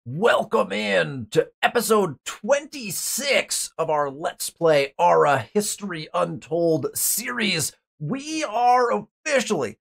Welcome in to episode 26 of our Let's Play Ara History Untold series. We are officially,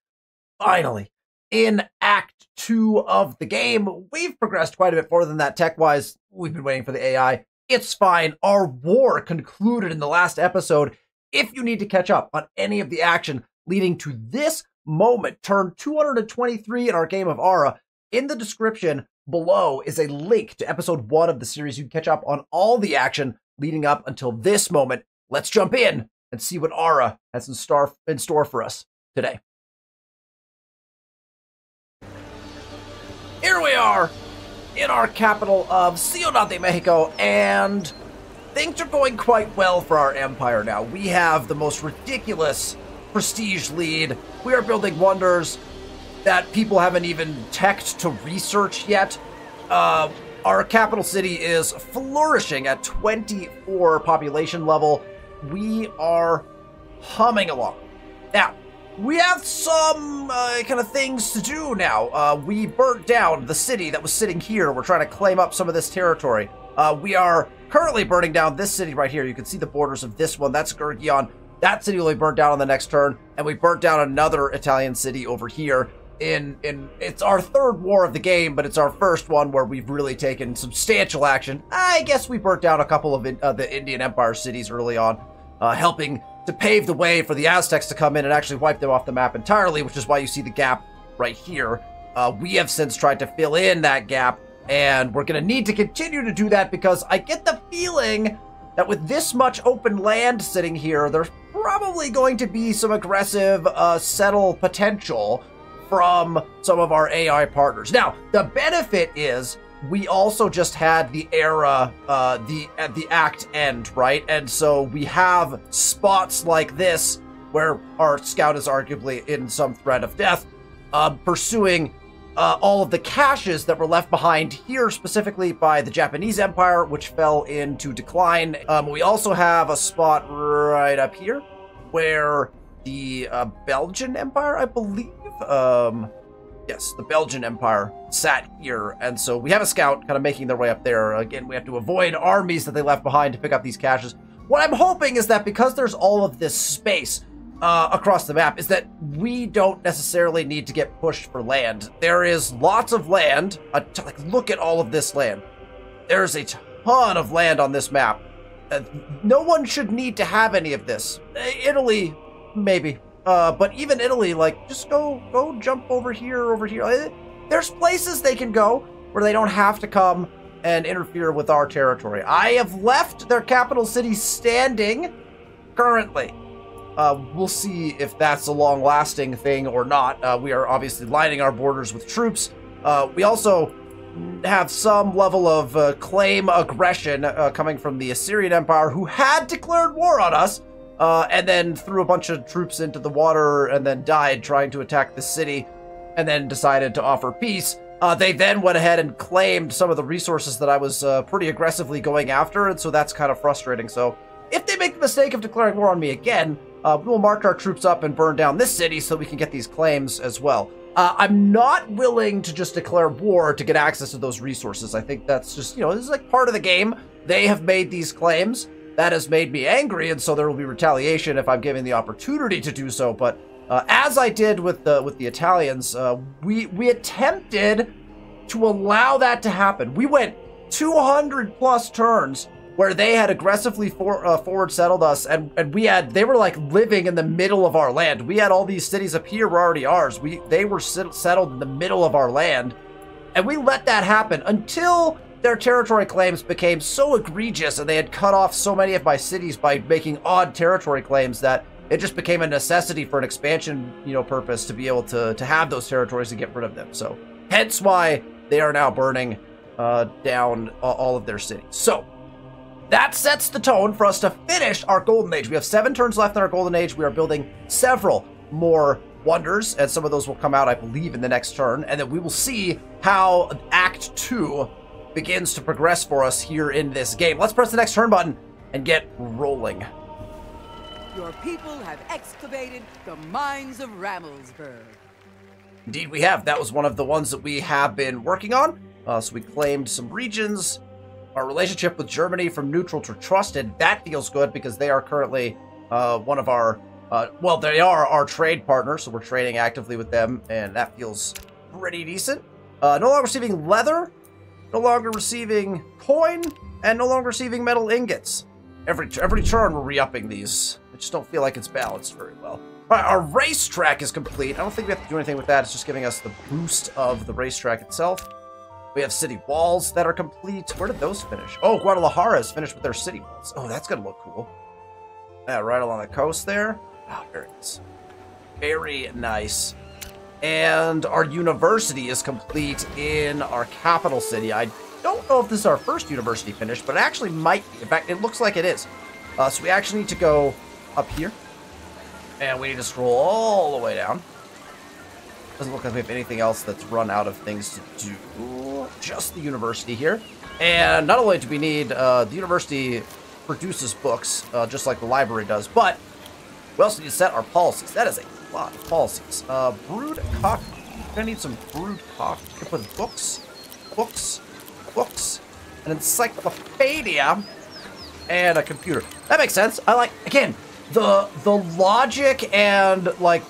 finally, in Act 2 of the game. We've progressed quite a bit further than that tech-wise. We've been waiting for the AI. It's fine. Our war concluded in the last episode. If you need to catch up on any of the action leading to this moment, turn 223 in our game of Ara, in the description below is a link to episode 1 of the series. You can catch up on all the action leading up until this moment. Let's jump in and see what Ara has in store for us today. Here we are in our capital of Ciudad de Mexico, and things are going quite well for our empire now. We have the most ridiculous prestige lead. We are building wonders that people haven't even teched to research yet. Our capital city is flourishing at 24 population level. We are humming along. Now, we have some kind of things to do now. We burnt down the city that was sitting here. We're trying to claim up some of this territory. We are currently burning down this city right here. You can see the borders of this one. That's Gurgion. That city will be burnt down on the next turn. And we burnt down another Italian city over here. It's our third war of the game, but it's our first one where we've really taken substantial action. I guess we burnt down a couple of the Indian Empire cities early on, helping to pave the way for the Aztecs to come in and actually wipe them off the map entirely, which is why you see the gap right here. We have since tried to fill in that gap, and we're going to need to continue to do that because I get the feeling that with this much open land sitting here, there's probably going to be some aggressive settle potential from some of our AI partners. Now, the benefit is we also just had the era, at the act end, right? And so we have spots like this where our scout is arguably in some threat of death, pursuing all of the caches that were left behind here, specifically by the Japanese Empire, which fell into decline. We also have a spot right up here where the Belgian Empire, I believe, yes, the Belgian Empire sat here, and so we have a scout kind of making their way up there. Again, we have to avoid armies that they left behind to pick up these caches. What I'm hoping is that because there's all of this space across the map, is that we don't necessarily need to get pushed for land. There is lots of land. Like, look at all of this land. There's a ton of land on this map. No one should need to have any of this. Italy, maybe. But even Italy, like, just go jump over here. There's places they can go where they don't have to come and interfere with our territory. I have left their capital city standing currently. We'll see if that's a long-lasting thing or not. We are obviously lining our borders with troops. We also have some level of claim aggression coming from the Assyrian Empire, who had declared war on us, and then threw a bunch of troops into the water and then died trying to attack the city and then decided to offer peace. They then went ahead and claimed some of the resources that I was pretty aggressively going after, and so that's kind of frustrating. So if they make the mistake of declaring war on me again, we'll march our troops up and burn down this city so we can get these claims as well. I'm not willing to just declare war to get access to those resources. I think that's just, this is like part of the game. They have made these claims. That has made me angry, and so there will be retaliation if I'm given the opportunity to do so. But as I did with the Italians, we attempted to allow that to happen. We went 200 plus turns where they had aggressively forward settled us, and they were like living in the middle of our land. We had all these cities up here were already ours. They were settled in the middle of our land, and we let that happen until their territory claims became so egregious, and they had cut off so many of my cities by making odd territory claims that it just became a necessity for an expansion, purpose to be able to have those territories and get rid of them. So hence why they are now burning down all of their cities. So that sets the tone for us to finish our Golden Age. We have 7 turns left in our Golden Age. We are building several more wonders, and some of those will come out, I believe, in the next turn, and then we will see how Act 2 begins to progress for us here in this game. Let's press the next turn button and get rolling. Your people have excavated the mines of Ramelsburg. Indeed we have. That was one of the ones that we have been working on. So we claimed some regions. Our relationship with Germany from neutral to trusted, that feels good because they are currently one of our, well, they are our trade partners, so we're trading actively with them, and that feels pretty decent. No longer receiving leather, no longer receiving coin, and no longer receiving metal ingots. Every turn we're re-upping these. I just don't feel like it's balanced very well. All right, our racetrack is complete. I don't think we have to do anything with that. It's just giving us the boost of the racetrack itself. We have city walls that are complete. Where did those finish? Oh, Guadalajara is finished with their city walls. Oh, that's going to look cool. Yeah, right along the coast there. Oh, very nice. Very nice. And our university is complete in our capital city. I don't know if this is our first university finish, but it actually might be. In fact, it looks like it is. So we actually need to go up here. And we need to scroll all the way down. Doesn't look like we have anything else that's run out of things to do. Just the university here. And not only do we need, the university produces books, just like the library does, but we also need to set our policies. That is a lot of policies. Brewed coffee. We're gonna need some brewed coffee. We can put books, an encyclopedia, and a computer. That makes sense. I like, again, the logic and like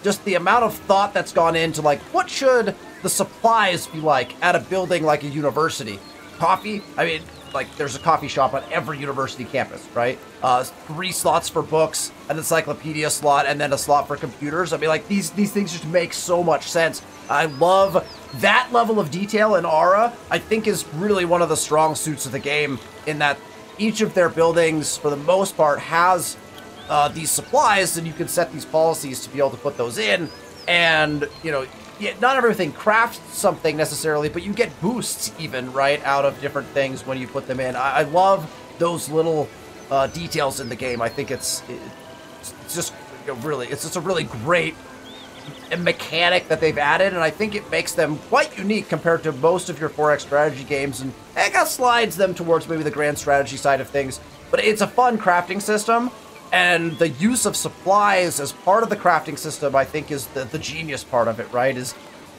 just the amount of thought that's gone into like what should the supplies be like at a building like a university. Coffee, I mean, like there's a coffee shop on every university campus, right? 3 slots for books, an encyclopedia slot, and then a slot for computers. I mean, like these things just make so much sense. I love that level of detail in Ara. I think is really one of the strong suits of the game in that each of their buildings, for the most part, has these supplies, and you can set these policies to be able to put those in. And, you know, yeah, not everything crafts something necessarily, but you get boosts even, right, out of different things when you put them in. I love those little details in the game. I think it's just really, it's just a really great mechanic that they've added, and I think it makes them quite unique compared to most of your 4X strategy games, and it kind of slides them towards maybe the grand strategy side of things. But it's a fun crafting system. And the use of supplies as part of the crafting system, I think, is the genius part of it, right? Is,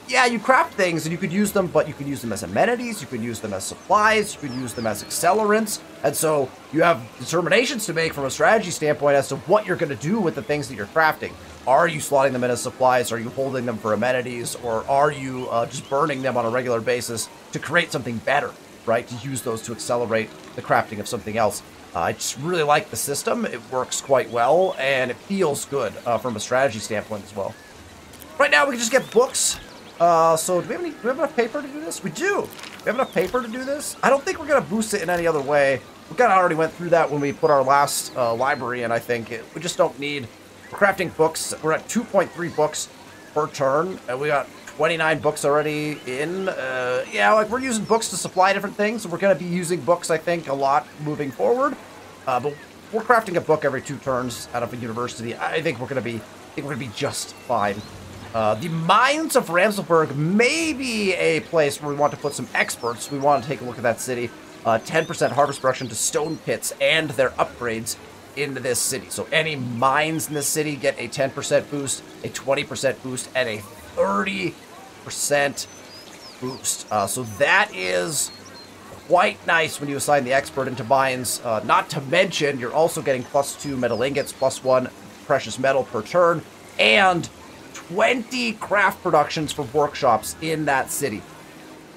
yeah, you craft things and you could use them, but you could use them as amenities, you could use them as supplies, you could use them as accelerants. And so you have determinations to make from a strategy standpoint as to what you're going to do with the things that you're crafting. Are you slotting them in as supplies? Are you holding them for amenities? Or are you just burning them on a regular basis to create something better, right? To use those to accelerate the crafting of something else. I just really like the system. It works quite well, and it feels good from a strategy standpoint as well. Right now, we can just get books. So do we have enough paper to do this? We do. We have enough paper to do this. I don't think we're going to boost it in any other way. We kind of already went through that when we put our last library in, I think. We just don't need crafting books. We're at 2.3 books per turn, and we got 29 books already in. Yeah, like we're using books to supply different things. So we're going to be using books, I think, a lot moving forward. But we're crafting a book every 2 turns out of a university. I think we're going to be just fine. The mines of Ramselberg may be a place where we want to put some experts. We want to take a look at that city. 10% harvest production to stone pits and their upgrades into this city. So any mines in this city get a 10% boost, a 20% boost, and a 30% boost. So that is quite nice when you assign the expert into mines. Not to mention, you're also getting +2 metal ingots, +1 precious metal per turn, and 20 craft productions for workshops in that city.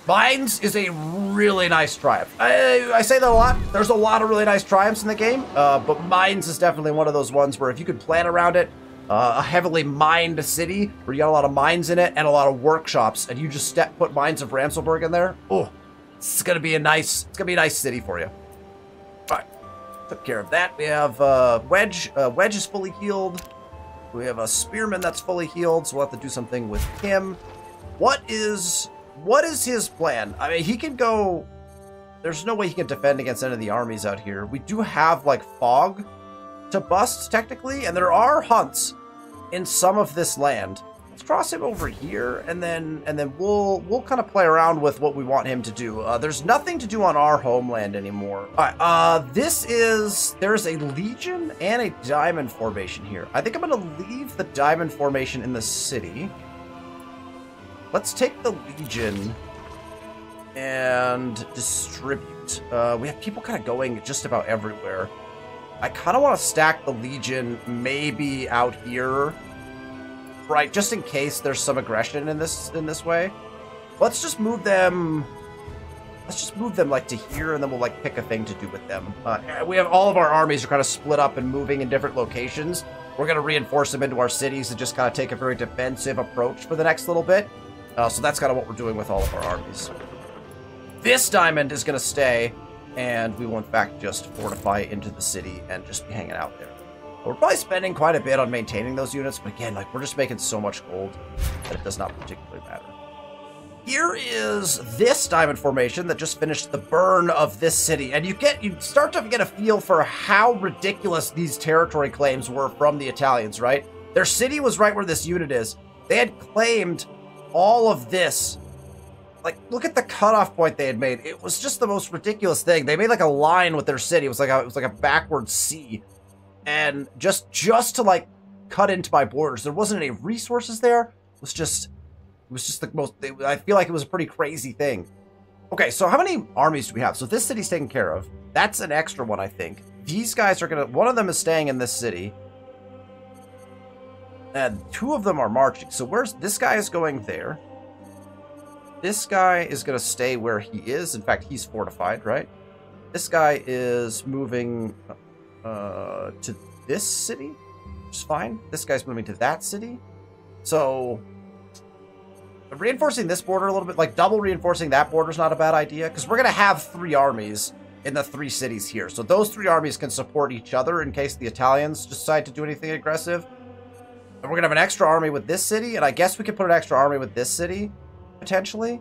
Mines is a really nice triumph. I say that a lot. There's a lot of really nice triumphs in the game, but mines is definitely one of those ones where if you could plan around it, a heavily mined city where you got a lot of mines in it and a lot of workshops, and you just put mines of Ramselberg in there. Oh, it's gonna be a nice city for you. All right, took care of that. We have Wedge. Wedge is fully healed. We have a Spearman that's fully healed, so we'll have to do something with him. What is his plan? I mean, he can go. There's no way he can defend against any of the armies out here. We do have like fog to bust technically, and there are hunts in some of this land. Let's cross him over here, and then we'll kind of play around with what we want him to do. There's nothing to do on our homeland anymore. All right, there's a Legion and a Diamond Formation here. I think I'm gonna leave the Diamond Formation in the city. Let's take the Legion and distribute. We have people kind of going just about everywhere. I kind of want to stack the Legion maybe out here, right? Just in case there's some aggression in this way. Let's just move them. Let's just move them like to here, and then we'll like pick a thing to do with them. We have all of our armies are kind of split up and moving in different locations. We're going to reinforce them into our cities and just kind of take a very defensive approach for the next little bit. So that's kind of what we're doing with all of our armies. This diamond is going to stay, and we will in fact just fortify into the city and just be hanging out there. We're probably spending quite a bit on maintaining those units, but again, like we're just making so much gold that it does not particularly matter. Here is this diamond formation that just finished the burn of this city, and you start to get a feel for how ridiculous these territory claims were from the Italians, right? Their city was right where this unit is. They had claimed all of this. Like, look at the cutoff point they had made. It was just the most ridiculous thing. They made like a line with their city. It was like a backward C, and just to like cut into my borders. There wasn't any resources there. It was just the most. I feel like it was a pretty crazy thing. Okay, so how many armies do we have? So this city's taken care of. That's an extra one, I think. These guys are gonna. One of them is staying in this city, and two of them are marching. So where's this guy is going there? This guy is going to stay where he is. In fact, he's fortified, right? This guy is moving to this city, which is fine. This guy's moving to that city. So reinforcing this border a little bit, like double reinforcing that border is not a bad idea, because we're going to have 3 armies in the 3 cities here. So those 3 armies can support each other in case the Italians decide to do anything aggressive. And we're going to have an extra army with this city, and I guess we could put an extra army with this city. Potentially.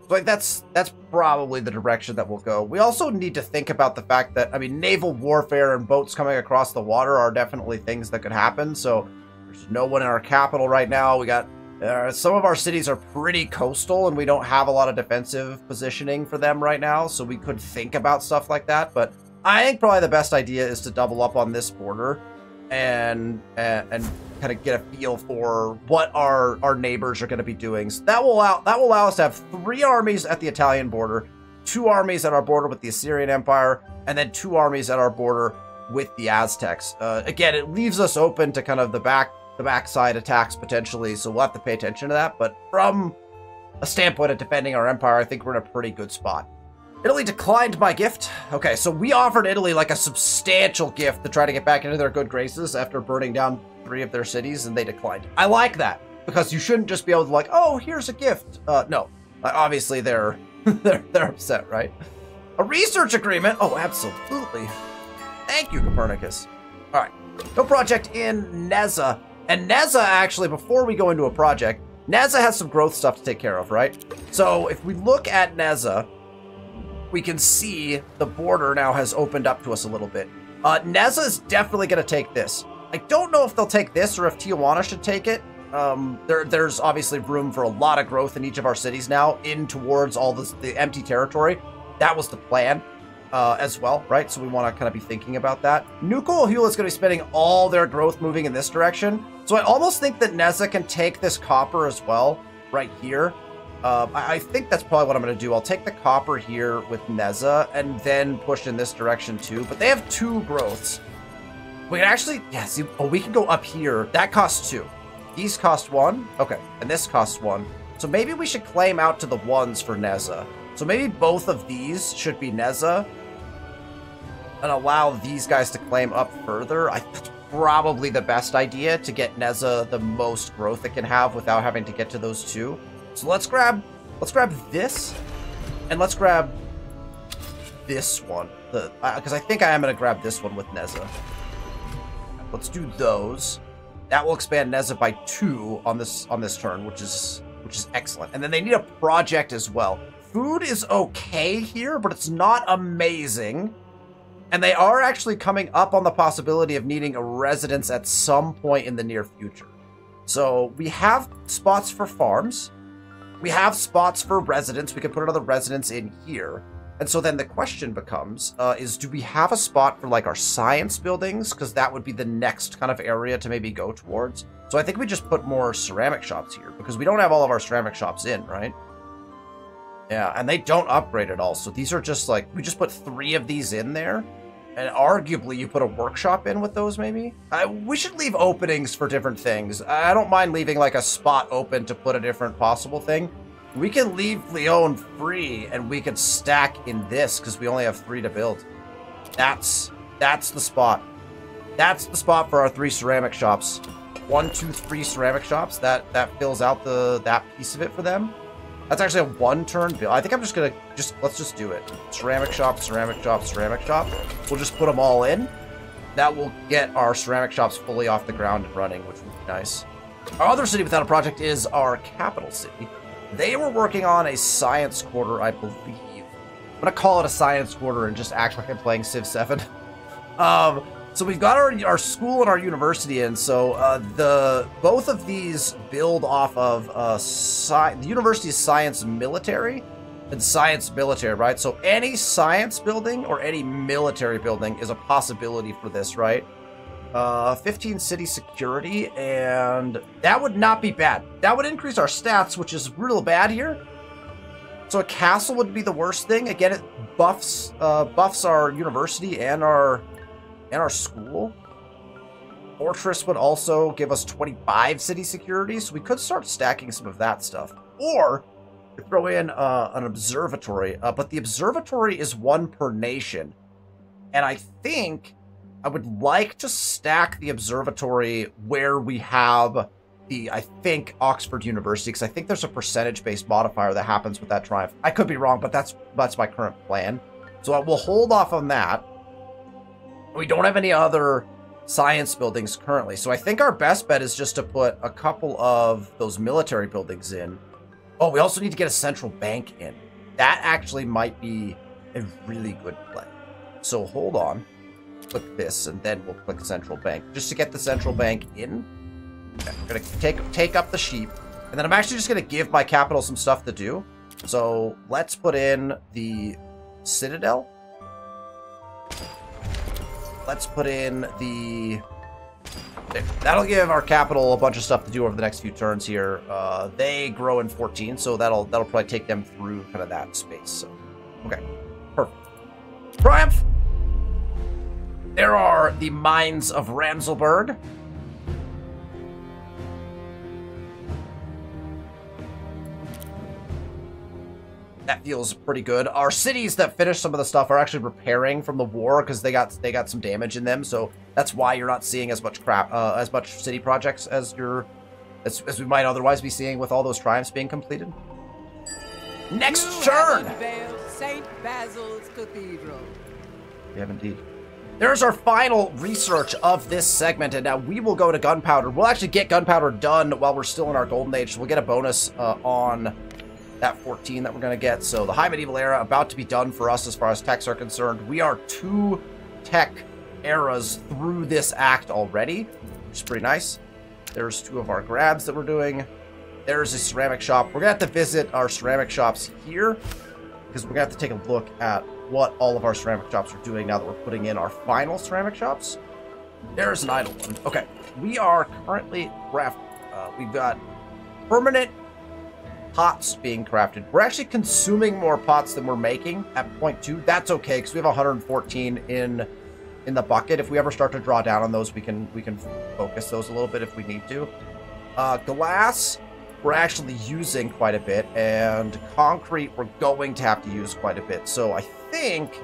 Like that's probably the direction that we'll go. We also need to think about the fact that, I mean, naval warfare and boats coming across the water are definitely things that could happen. So there's no one in our capital right now. We got some of our cities are pretty coastal, and we don't have a lot of defensive positioning for them right now. So we could think about stuff like that. But I think probably the best idea is to double up on this border and kind of get a feel for what our neighbors are going to be doing. So that will allow us to have 3 armies at the Italian border, 2 armies at our border with the Assyrian Empire, and then 2 armies at our border with the Aztecs. Again, it leaves us open to kind of the backside attacks potentially, so we'll have to pay attention to that. But from a standpoint of defending our empire, I think we're in a pretty good spot. Italy declined my gift. Okay, so we offered Italy like a substantial gift to try to get back into their good graces after burning down 3 of their cities, and they declined. I like that, because you shouldn't just be able to like, oh, here's a gift. No, obviously they're they're upset, right? A research agreement. Oh, absolutely. Thank you, Copernicus. All right, no project in Neza. And Neza, actually, before we go into a project, Neza has some growth stuff to take care of, right? So if we look at Neza, we can see the border now has opened up to us a little bit. Neza is definitely going to take this. I don't know if they'll take this or if Tijuana should take it. There's obviously room for a lot of growth in each of our cities now in towards all the empty territory. That was the plan as well, right? So we want to kind of be thinking about that. Nuko Hula is going to be spending all their growth moving in this direction. So I almost think that Neza can take this copper as well right here. I think that's probably what I'm going to do. I'll take the copper here with Neza and then push in this direction too. But they have 2 growths. We can actually, yeah, see, oh, we can go up here. That costs 2. These cost 1. Okay, and this costs 1. So maybe we should claim out to the 1s for Neza. So maybe both of these should be Neza and allow these guys to claim up further. That's probably the best idea to get Neza the most growth it can have without having to get to those 2. So let's grab this, and let's grab this one. Because I think I am going to grab this one with Neza. Let's do those. That will expand Neza by 2 on this turn, which is excellent. And then they need a project as well. Food is okay here, but it's not amazing. And they are actually coming up on the possibility of needing a residence at some point in the near future. So we have spots for farms. We have spots for residents. We could put another residence in here. And so then the question becomes, is do we have a spot for like our science buildings? Because that would be the next kind of area to maybe go towards. So I think we just put more ceramic shops here because we don't have all of our ceramic shops in, right? Yeah, and they don't upgrade at all. So these are just like, we just put 3 of these in there. And arguably, you put a workshop in with those, maybe? We should leave openings for different things. I don't mind leaving, like, a spot open to put a different possible thing. We can leave Leon free, and we can stack in this, because we only have 3 to build. That's the spot. That's the spot for our 3 ceramic shops. 1, 2, 3 ceramic shops. That fills out that piece of it for them. That's actually a 1-turn build. I think I'm just gonna let's just do it. Ceramic shop, ceramic shop, ceramic shop. We'll just put them all in. That will get our ceramic shops fully off the ground and running, which would be nice. Our other city without a project is our capital city. They were working on a science quarter, I believe. I'm gonna call it a science quarter and just act like I'm playing Civ 7. So we've got our school and our university in. So both of these build off of the university's science military and science military, right? So any science building or any military building is a possibility for this, right? 15 city security, and that would not be bad. That would increase our stats, which is real bad here. So a castle would be the worst thing. Again, it buffs our university and our school. Fortress would also give us 25 city security, so we could start stacking some of that stuff. Or throw in an observatory, but the observatory is 1 per nation. And I think I would like to stack the observatory where we have I think, Oxford University, because I think there's a percentage-based modifier that happens with that triumph. I could be wrong, but that's my current plan. So we'll hold off on that. We don't have any other science buildings currently, so I think our best bet is just to put a couple of those military buildings in. Oh, we also need to get a central bank in. That actually might be a really good play. So hold on. Click this, and then we'll click central bank. Just to get the central bank in. Okay, I'm going to take up the sheep, and then I'm actually just going to give my capital some stuff to do. So let's put in the citadel. Let's put in the... That'll give our capital a bunch of stuff to do over the next few turns here. They grow in 14, so that'll probably take them through kind of that space. So, okay, perfect. Triumph! There are the mines of Ramselberg. That feels pretty good. Our cities that finished some of the stuff are actually repairing from the war because they got some damage in them. So that's why you're not seeing as much city projects as we might otherwise be seeing with all those triumphs being completed. Next turn. St. Basil's Cathedral. We have indeed. There's our final research of this segment, and now we will go to gunpowder. We'll actually get gunpowder done while we're still in our golden age. So we'll get a bonus on that 14 that we're going to get. So the high medieval era about to be done for us as far as techs are concerned. We are 2 tech eras through this act already, which is pretty nice. There's 2 of our grabs that we're doing. There's a ceramic shop. We're going to have to visit our ceramic shops here because we're going to have to take a look at what all of our ceramic shops are doing now that we're putting in our final ceramic shops. There's an idle one. Okay, we are currently crafting. We've got permanent pots being crafted. We're actually consuming more pots than we're making at 0.2. That's okay because we have 114 in the bucket. If we ever start to draw down on those, we can focus those a little bit if we need to. Glass, we're actually using quite a bit, and concrete we're going to have to use quite a bit. So I think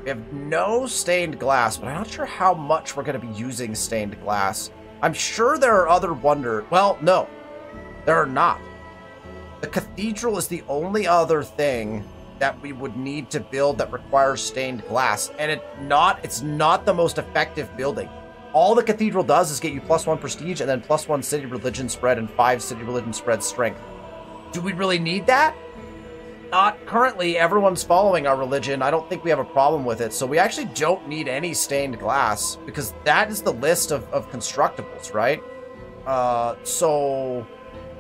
we have no stained glass, but I'm not sure how much we're going to be using stained glass. I'm sure there are other well, no, there are not. The cathedral is the only other thing that we would need to build that requires stained glass, and it's not the most effective building. All the cathedral does is get you +1 prestige and then +1 city religion spread and 5 city religion spread strength. Do we really need that? Not currently. Everyone's following our religion. I don't think we have a problem with it, so we actually don't need any stained glass because that is the list of constructibles, right? So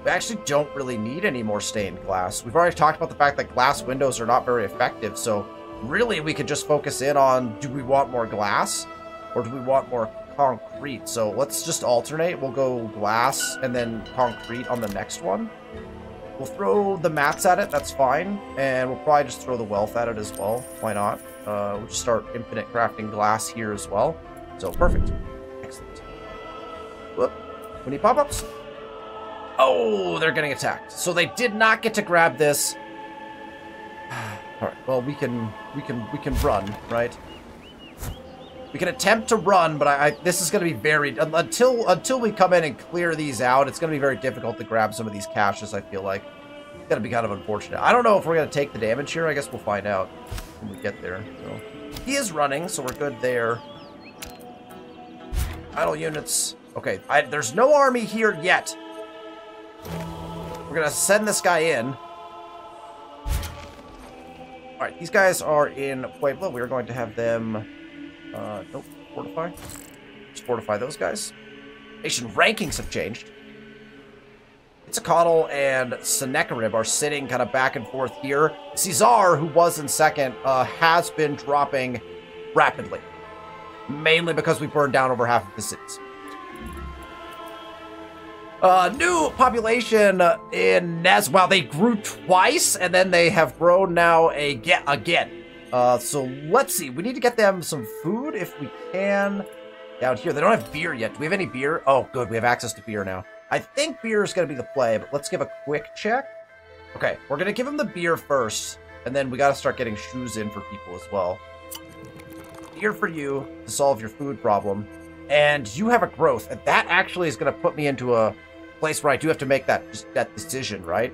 we actually don't really need any more stained glass. We've already talked about the fact that glass windows are not very effective, so really we could just focus in on, do we want more glass or do we want more concrete? So let's just alternate. We'll go glass and then concrete on the next one. We'll throw the mats at it, that's fine. And we'll probably just throw the wealth at it as well. Why not? We'll just start infinite crafting glass here as well. So, perfect. Excellent. Whoop. We need pop-ups. Oh, they're getting attacked. So they did not get to grab this. All right. Well, we can run, right? We can attempt to run, but this is going to be very until we come in and clear these out. It's going to be very difficult to grab some of these caches. I feel like it's going to be kind of unfortunate. I don't know if we're going to take the damage here. I guess we'll find out when we get there. So he is running, so we're good there. Idle units. Okay, there's no army here yet. We're going to send this guy in. All right, these guys are in Pueblo. We're going to have them... nope, fortify. Just fortify those guys. Nation rankings have changed. Itzcoatl and Sennacherib are sitting kind of back and forth here. Caesar, who was in second, has been dropping rapidly. Mainly because we burned down over half of the cities. New population in Nez. Well, they grew twice, and then they have grown now again. So let's see. We need to get them some food if we can. Down here, they don't have beer yet. Do we have any beer? Oh, good. We have access to beer now. I think beer is going to be the play, but let's give a quick check. Okay, we're going to give them the beer first, and then we got to start getting shoes in for people as well. Beer for you to solve your food problem. And you have a growth, and that actually is going to put me into a place where I do have to make that decision, right?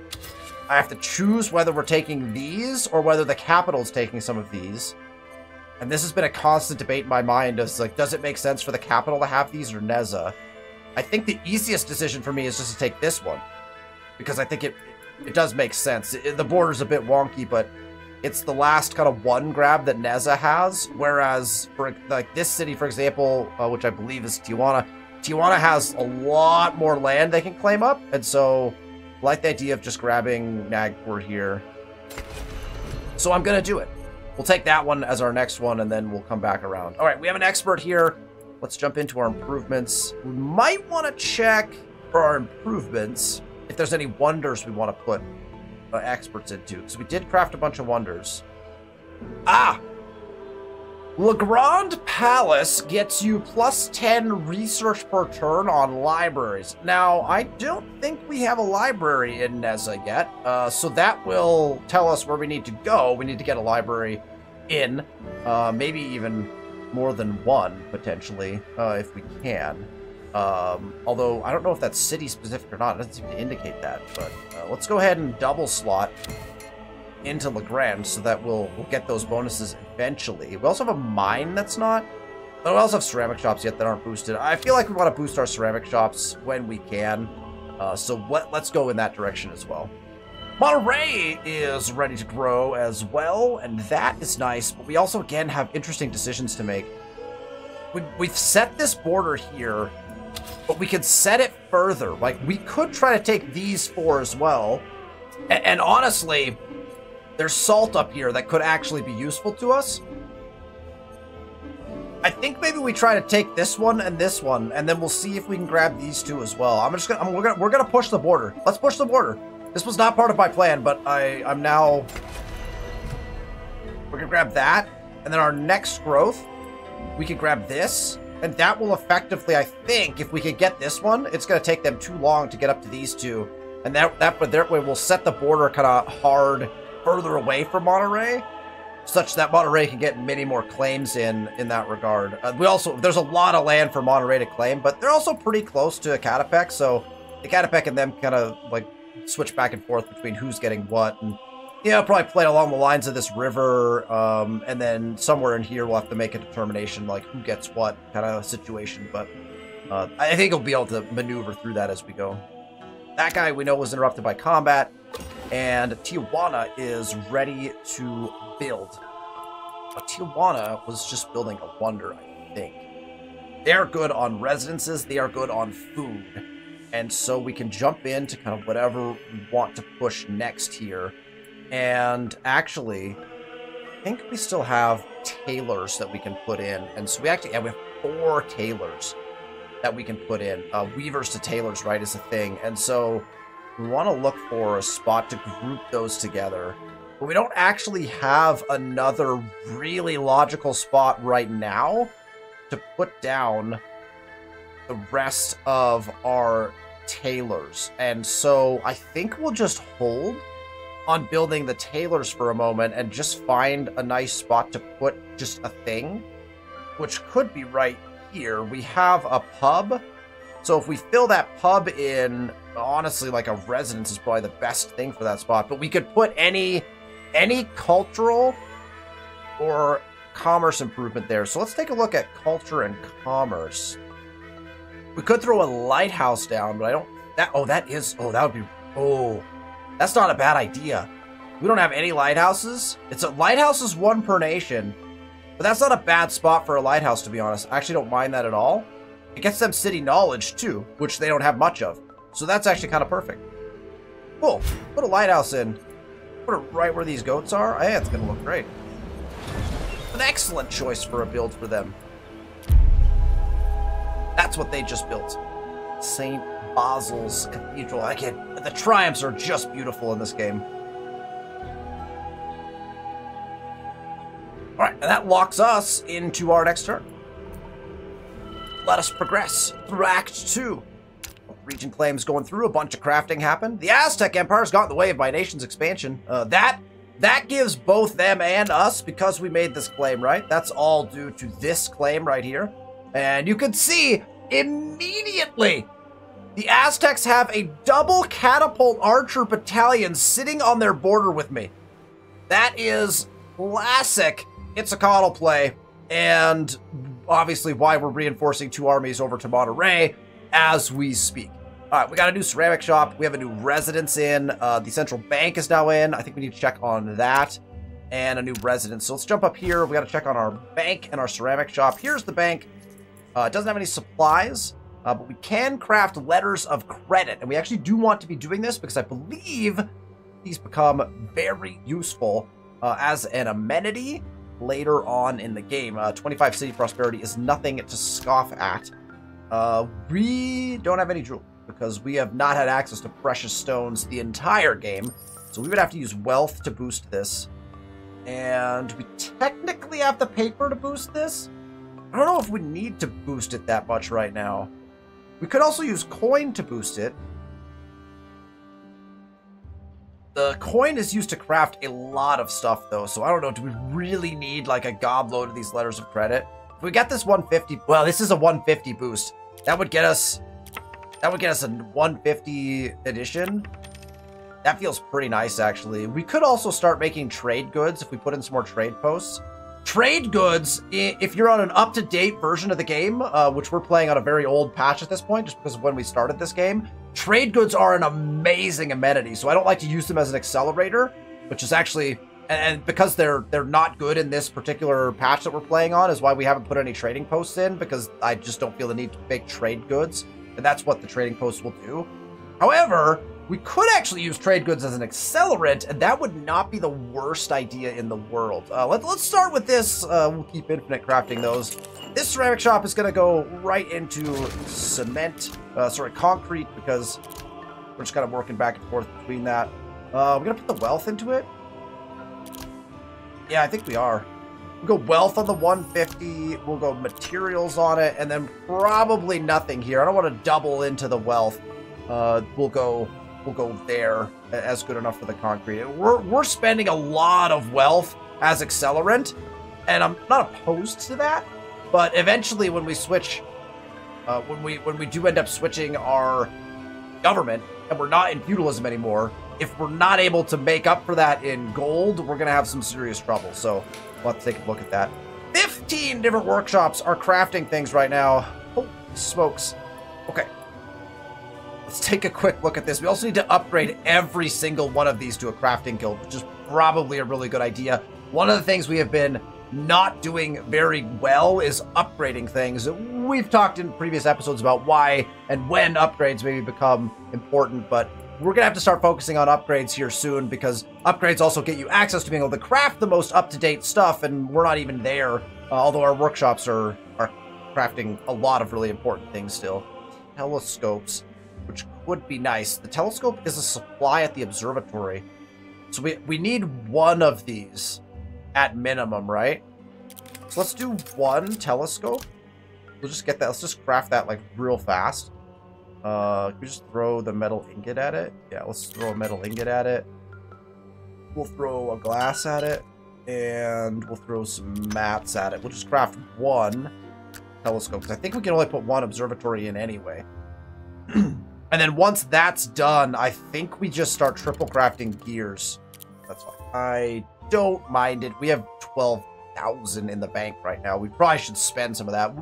I have to choose whether we're taking these or whether the capital's taking some of these. And this has been a constant debate in my mind as, like, does it make sense for the capital to have these or Neza? I think the easiest decision for me is just to take this one. Because I think it does make sense. The border's a bit wonky, but it's the last kind of one grab that Neza has. Whereas, for like this city, for example, which I believe is Tijuana, Tijuana has a lot more land they can claim up. And so, I like the idea of just grabbing Nagpur here. So I'm going to do it. We'll take that one as our next one, and then we'll come back around. All right, we have an expert here. Let's jump into our improvements. We might want to check for our improvements if there's any wonders we want to put experts into. Because we did craft a bunch of wonders. Ah! Le Grand Palace gets you plus 10 research per turn on libraries. Now, I don't think we have a library in Neza yet, so that will tell us where we need to go. We need to get a library in, maybe even more than one, potentially, if we can. Although, I don't know if that's city-specific or not. It doesn't seem to indicate that, but let's go ahead and double slot into Legrand so that we'll get those bonuses eventually. We also have a mine that's not. We also have ceramic shops yet that aren't boosted. I feel like we want to boost our ceramic shops when we can. So let's go in that direction as well. Monterey is ready to grow as well, and that is nice. But we also, again, have interesting decisions to make. We've set this border here, but we could set it further. Like, we could try to take these four as well. And honestly, there's salt up here that could actually be useful to us. I think maybe we try to take this one, and then we'll see if we can grab these two as well. We're gonna push the border. Let's push the border. This was not part of my plan, but I'm now. We're gonna grab that, and then our next growth, we can grab this, and that will effectively, I think, if we could get this one, it's gonna take them too long to get up to these two, and that way we'll set the border kind of hard further away from Monterey, such that Monterey can get many more claims in that regard. There's a lot of land for Monterey to claim, but they're also pretty close to Ecatepec, so Ecatepec and them kind of like switch back and forth between who's getting what, and probably play along the lines of this river, and then somewhere in here we'll have to make a determination like who gets what kind of situation, but I think we'll be able to maneuver through that as we go. That guy we know was interrupted by combat. And Tijuana is ready to build. But Tijuana was just building a wonder, I think. They're good on residences. They are good on food. And so we can jump into kind of whatever we want to push next here. And actually, I think we still have tailors that we can put in. And so we have 4 tailors that we can put in. Weavers to tailors, right, is a thing. And so we want to look for a spot to group those together. But we don't actually have another really logical spot right now to put down the rest of our tailors. And so I think we'll just hold on building the tailors for a moment and just find a nice spot to put just a thing, which could be right here. We have a pub. So if we fill that pub in, honestly, like a residence is probably the best thing for that spot. But we could put any cultural or commerce improvement there. So let's take a look at culture and commerce. We could throw a lighthouse down, but I don't... that would be... oh, that's not a bad idea. We don't have any lighthouses. Lighthouse is one per nation, but that's not a bad spot for a lighthouse, to be honest. I actually don't mind that at all. It gets them city knowledge, too, which they don't have much of. So that's actually kind of perfect. Cool. Put a lighthouse in. Put it right where these goats are. I think it's going to look great. An excellent choice for a build for them. That's what they just built. St. Basil's Cathedral. The triumphs are just beautiful in this game. Alright, and that locks us into our next turn. Let us progress through Act 2. Region claims going through, a bunch of crafting happened. The Aztec Empire's got in the way of my nation's expansion. That gives both them and us, because we made this claim, right? That's all due to this claim right here. And you can see immediately the Aztecs have a double catapult archer battalion sitting on their border with me. That is classic Quetzalcoatl play, and obviously why we're reinforcing 2 armies over to Monterrey as we speak. All right, we got a new ceramic shop. We have a new residence in. The central bank is now in. I think we need to check on that. And a new residence. So let's jump up here. We got to check on our bank and our ceramic shop. Here's the bank. It doesn't have any supplies, but we can craft letters of credit. And we actually do want to be doing this because I believe these become very useful as an amenity later on in the game. 25 city prosperity is nothing to scoff at. We don't have any jewelry because we have not had access to precious stones the entire game. So we would have to use wealth to boost this. And we technically have the paper to boost this. I don't know if we need to boost it that much right now. We could also use coin to boost it. The coin is used to craft a lot of stuff, though, so I don't know. Do we really need, like, a gobload of these letters of credit? If we get this 150... well, this is a 150 boost. That would get us a 150 edition. That feels pretty nice, actually. We could also start making trade goods if we put in some more trade posts. Trade goods, if you're on an up-to-date version of the game, which we're playing on a very old patch at this point, just because of when we started this game, trade goods are an amazing amenity, so I don't like to use them as an accelerator, which is actually, and because they're not good in this particular patch that we're playing on, is why we haven't put any trading posts in, because I just don't feel the need to make trade goods, and that's what the trading posts will do. However, we could actually use trade goods as an accelerant, and that would not be the worst idea in the world. Let's start with this. We'll keep infinite crafting those. This ceramic shop is going to go right into concrete, because we're just kind of working back and forth between that. We're going to put the wealth into it. Yeah, I think we are. We'll go wealth on the 150. We'll go materials on it, and then probably nothing here. I don't want to double into the wealth. We'll go there as good enough for the concrete. We're spending a lot of wealth as accelerant, and I'm not opposed to that. But eventually, when we switch, when we do end up switching our government, and we're not in feudalism anymore, if we're not able to make up for that in gold, we're gonna have some serious trouble. So we'll have to take a look at that. 15 different workshops are crafting things right now. Holy smokes. Okay. Let's take a quick look at this. We also need to upgrade every single one of these to a crafting guild, which is probably a really good idea. One of the things we have been not doing very well is upgrading things. We've talked in previous episodes about why and when upgrades maybe become important, but we're going to have to start focusing on upgrades here soon, because upgrades also get you access to being able to craft the most up-to-date stuff, and we're not even there, although our workshops are crafting a lot of really important things still. Telescopes, which would be nice. The telescope is a supply at the observatory. So we need one of these at minimum, right? So let's do one telescope. We'll just get that. Let's just craft that like real fast. Can we just throw the metal ingot at it? Yeah, let's throw a metal ingot at it. We'll throw a glass at it. And we'll throw some mats at it. We'll just craft one telescope, because I think we can only put one observatory in anyway. And then once that's done, I think we just start triple crafting gears. That's fine. I don't mind it. We have 12,000 in the bank right now. We probably should spend some of that.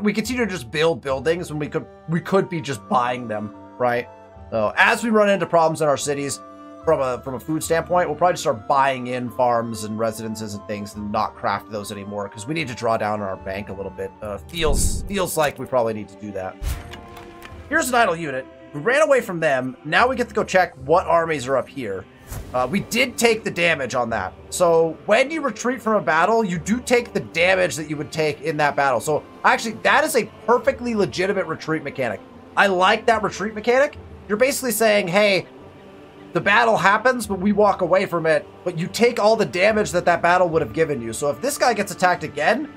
We continue to just build buildings when we could be just buying them, right? So as we run into problems in our cities, from a food standpoint, we'll probably just start buying in farms and residences and things and not craft those anymore, because we need to draw down on our bank a little bit. Feels like we probably need to do that. Here's an idle unit. We ran away from them. Now we get to go check what armies are up here. We did take the damage on that. So when you retreat from a battle, you do take the damage that you would take in that battle. So actually, that is a perfectly legitimate retreat mechanic. I like that retreat mechanic. You're basically saying, hey, the battle happens, but we walk away from it, but you take all the damage that battle would have given you. So if this guy gets attacked again,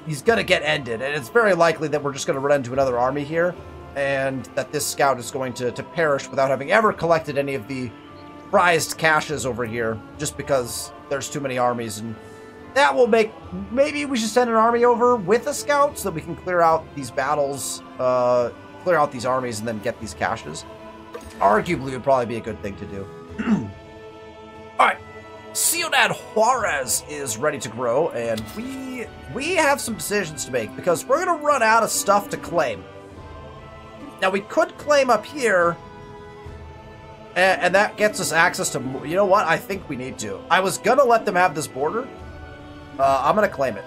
he's going to get ended. And it's very likely that we're just going to run into another army here, and that this scout is going to perish without having ever collected any of the prized caches over here, just because there's too many armies. And that will make... Maybe we should send an army over with a scout so that we can clear out these battles, clear out these armies, and then get these caches. Arguably would probably be a good thing to do. Alright, Ciudad Juarez is ready to grow, and we have some decisions to make, because we're going to run out of stuff to claim. Now, we could claim up here, and that gets us access to... You know what? I think we need to. I was going to let them have this border. I'm going to claim it.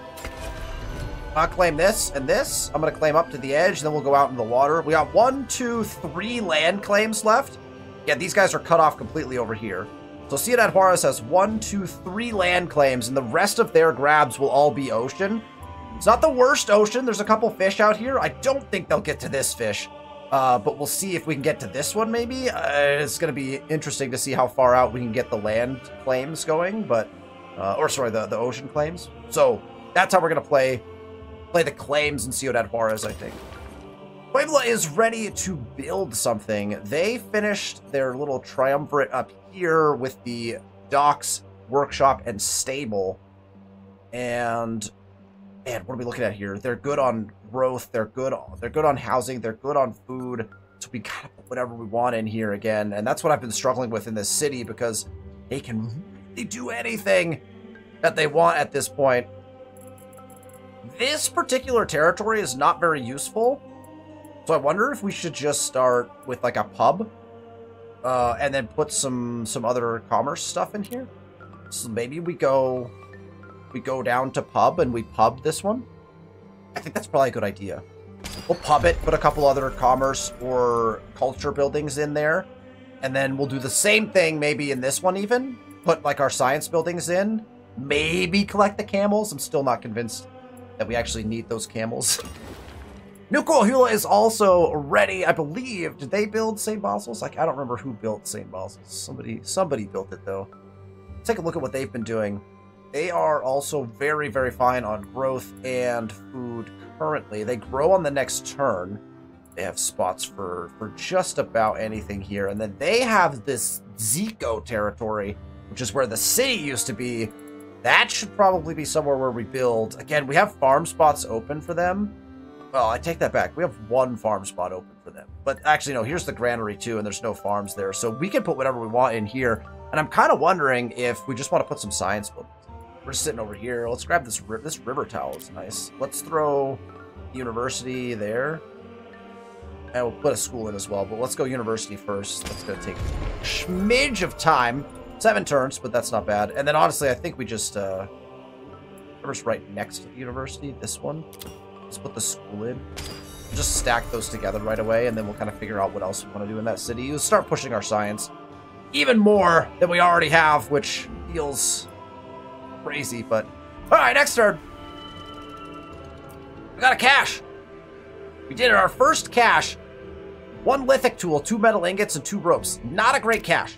I'll claim this and this. I'm going to claim up to the edge, then we'll go out in the water. We got 1, 2, 3 land claims left. Yeah, these guys are cut off completely over here. So Ciudad Juarez has 1, 2, 3 land claims, and the rest of their grabs will all be ocean. It's not the worst ocean. There's a couple fish out here. I don't think they'll get to this fish, but we'll see if we can get to this one maybe. It's going to be interesting to see how far out we can get the land claims going, but, or sorry, the ocean claims. So that's how we're going to play the claims in Ciudad Juarez, I think. Puebla is ready to build something. They finished their little triumvirate up here with the docks, workshop, and stable. And man, what are we looking at here? They're good on growth. They're good on housing. They're good on food. So we gotta put whatever we want in here again. And that's what I've been struggling with in this city, because they can really do anything that they want at this point. This particular territory is not very useful, so I wonder if we should just start with like a pub, and then put some other commerce stuff in here. So maybe we go down to pub and we pub this one. I think that's probably a good idea. We'll pub it, put a couple other commerce or culture buildings in there, and then we'll do the same thing maybe in this one even. Put like our science buildings in, maybe collect the camels. I'm still not convinced that we actually need those camels. New Coahuila is also ready, I believe. Did they build St. Basil's? Like, I don't remember who built St. Basil's. Somebody built it, though. Take a look at what they've been doing. They are also very, very fine on growth and food currently. They grow on the next turn. They have spots for just about anything here. And then they have this Zico territory, which is where the city used to be. That should probably be somewhere where we build. Again, we have farm spots open for them. Well, I take that back. We have one farm spot open for them. But actually, no, here's the granary too, and there's no farms there. So we can put whatever we want in here. And I'm kind of wondering if we just want to put some science buildings. We're just sitting over here. Let's grab this river towel. Is nice. Let's throw university there. And we'll put a school in as well. But let's go university first. That's going to take a smidge of time. 7 turns, but that's not bad. And then honestly, I think we just whoever's right next to the university, this one. Let's put the school in. Just stack those together right away, and then we'll kind of figure out what else we want to do in that city. We'll start pushing our science even more than we already have, which feels crazy, but... Alright, next turn. We got a cache. We did it, our first cache. 1 lithic tool, 2 metal ingots, and 2 ropes. Not a great cache.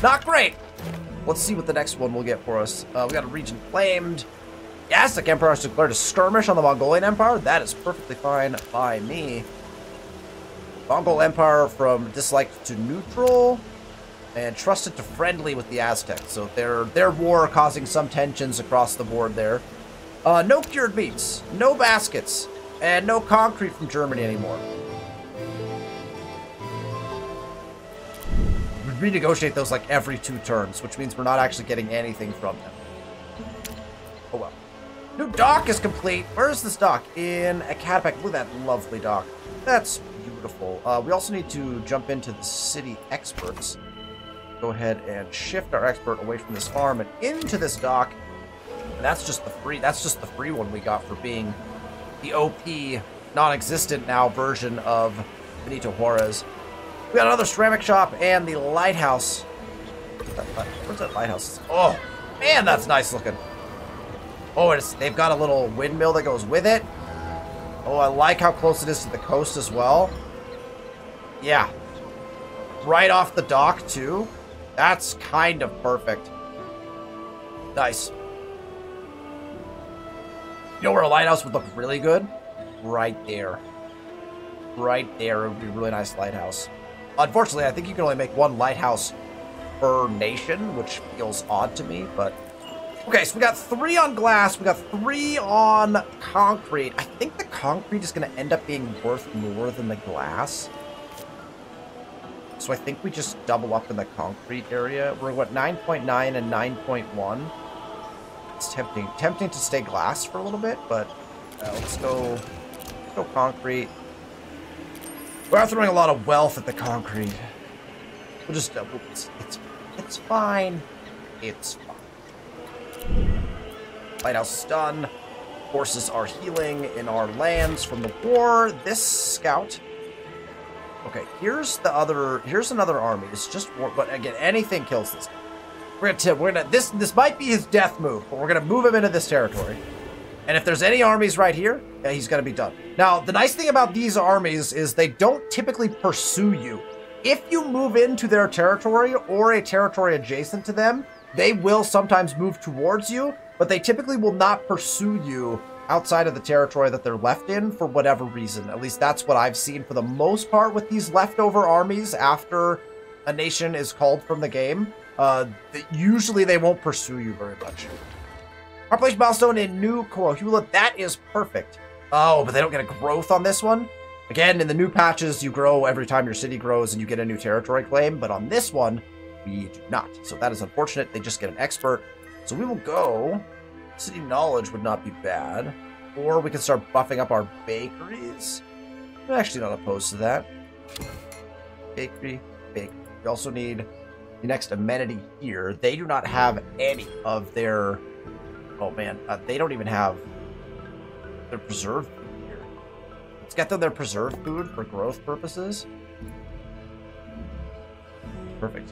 Not great. Let's see what the next one will get for us. We got a region claimed. The Aztec Empire has declared a skirmish on the Mongolian Empire. That is perfectly fine by me. Mongol Empire from disliked to neutral and trusted to friendly with the Aztecs. So their war causing some tensions across the board there. No cured meats, no baskets, and no concrete from Germany anymore. We renegotiate those like every 2 turns, which means we're not actually getting anything from them. Oh well. New dock is complete. Where is this dock? In Ecatepec. Look at that lovely dock. That's beautiful. We also need to jump into the city experts. Go ahead and shift our expert away from this farm and into this dock. And that's just the free one we got for being the OP, non-existent now version of Benito Juarez. We got another ceramic shop and the lighthouse. Where's that lighthouse? Oh, man, that's nice looking. Oh, they've got a little windmill that goes with it. Oh, I like how close it is to the coast as well. Yeah. Right off the dock, too. That's kind of perfect. Nice. You know where a lighthouse would look really good? Right there. Right there. It would be a really nice lighthouse. Unfortunately, I think you can only make 1 lighthouse per nation, which feels odd to me, but... Okay, so we got 3 on glass, we got 3 on concrete. I think the concrete is going to end up being worth more than the glass. So I think we just double up in the concrete area. We're, what, 9.9 and 9.1? It's tempting to stay glass for a little bit, but let's go concrete. We are throwing a lot of wealth at the concrete. We'll just, it's fine. It's fine. Lighthouse is done. Horses are healing in our lands from the war. This scout. Okay, here's another army. It's just war, but again, anything kills this guy. This might be his death move, but we're gonna move him into this territory. And if there's any armies right here, yeah, he's gonna be done. Now, the nice thing about these armies is they don't typically pursue you. If you move into their territory or a territory adjacent to them, they will sometimes move towards you, but they typically will not pursue you outside of the territory that they're left in for whatever reason. At least that's what I've seen for the most part with these leftover armies after a nation is called from the game. Usually they won't pursue you very much. Population milestone in New Coahuila, that is perfect. Oh, but they don't get a growth on this one? Again, in the new patches, you grow every time your city grows and you get a new territory claim, but on this one, we do not. So that is unfortunate. They just get an expert. So we will go. City knowledge would not be bad. Or we can start buffing up our bakeries. I'm actually not opposed to that. Bakery. We also need the next amenity here. They do not have any of their... Oh man, they don't even have their preserved food here. Let's get them their preserved food for growth purposes. Perfect.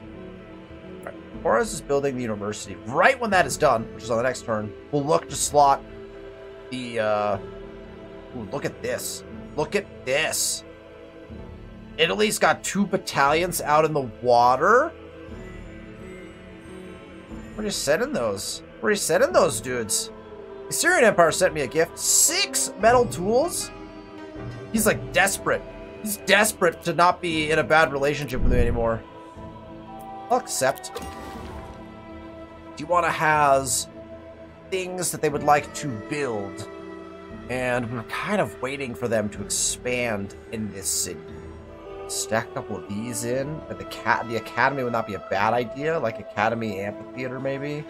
Alright, Juarez is building the university. Right when that is done, which is on the next turn, we'll look to slot the, Ooh, look at this. Look at this. Italy's got 2 battalions out in the water. Where are you sending those? Where are you sending those dudes? The Syrian Empire sent me a gift. 6 metal tools? He's like desperate. He's desperate to not be in a bad relationship with me anymore. I'll accept. Tijuana has things that they would like to build. And we're kind of waiting for them to expand in this city. Stack a couple of these in. But the academy would not be a bad idea. Like Academy Amphitheater, maybe.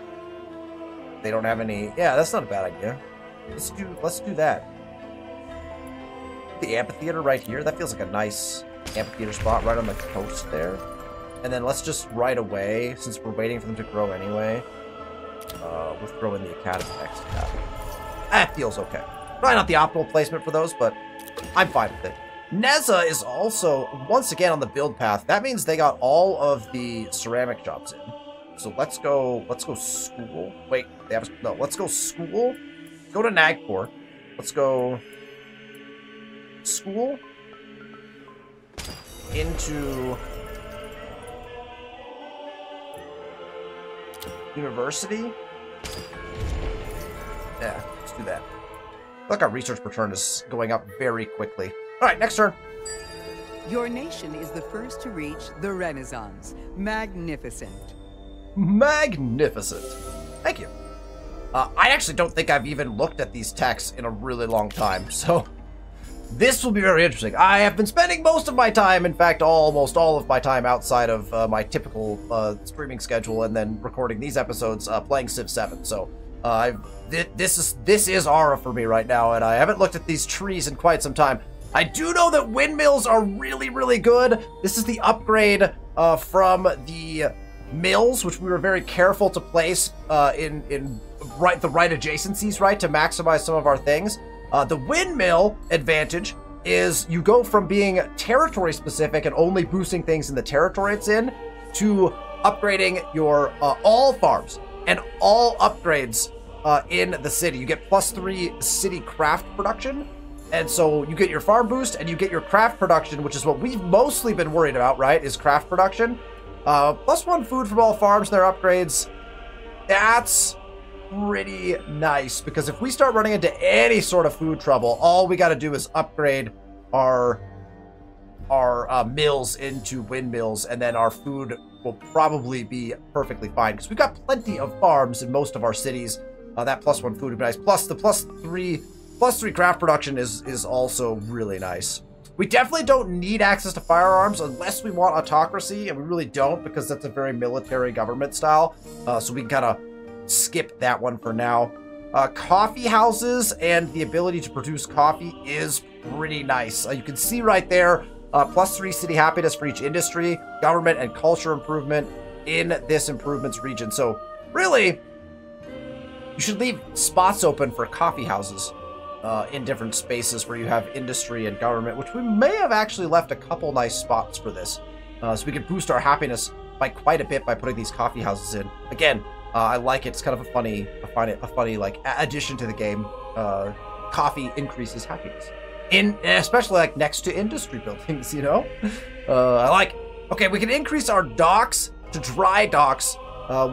They don't have any... Yeah, that's not a bad idea. Let's do that. The amphitheater right here. That feels like a nice amphitheater spot right on the coast there. And then let's just right away, since we're waiting for them to grow anyway, we'll throw in the academy next. That feels okay. Probably not the optimal placement for those, but I'm fine with it. Neza is also, once again, on the build path. That means they got all of the ceramic shops in. So let's go school. Wait, they have, no, let's go school. Go to Nagpur. Let's go school. into university. Yeah, let's do that. Look, our research per turn is going up very quickly. All right, next turn. Your nation is the first to reach the Renaissance. Magnificent. Magnificent. Thank you. I actually don't think I've even looked at these texts in a really long time, so this will be very interesting. I have been spending most of my time, in fact, almost all of my time outside of my typical streaming schedule and then recording these episodes, playing Civ 7. So this is Ara for me right now, and I haven't looked at these trees in quite some time. I do know that windmills are really, really good. This is the upgrade from the mills, which we were very careful to place in the right adjacencies, right, to maximize some of our things. The windmill advantage is you go from being territory specific and only boosting things in the territory it's in to upgrading your all farms and all upgrades in the city. You get +3 city craft production, and so you get your farm boost and you get your craft production, which is what we've mostly been worried about, right, is craft production. +1 food from all farms and their upgrades. That's pretty nice, because if we start running into any sort of food trouble, all we got to do is upgrade our mills into windmills, and then our food will probably be perfectly fine, because we've got plenty of farms in most of our cities. That +1 food would be nice. Plus the +3 craft production is also really nice. We definitely don't need access to firearms unless we want autocracy, and we really don't, because that's a very military government style. So we can kind of skip that one for now. Coffee houses and the ability to produce coffee is pretty nice. You can see right there, +3 city happiness for each industry, government, and culture improvement in this improvements region. So really, you should leave spots open for coffee houses in different spaces where you have industry and government, which we may have actually left a couple nice spots for this. So we can boost our happiness by quite a bit by putting these coffee houses in. Again, I like it. It's kind of a funny like addition to the game. Coffee increases happiness, especially like next to industry buildings. You know, I like. Okay, we can increase our docks to dry docks,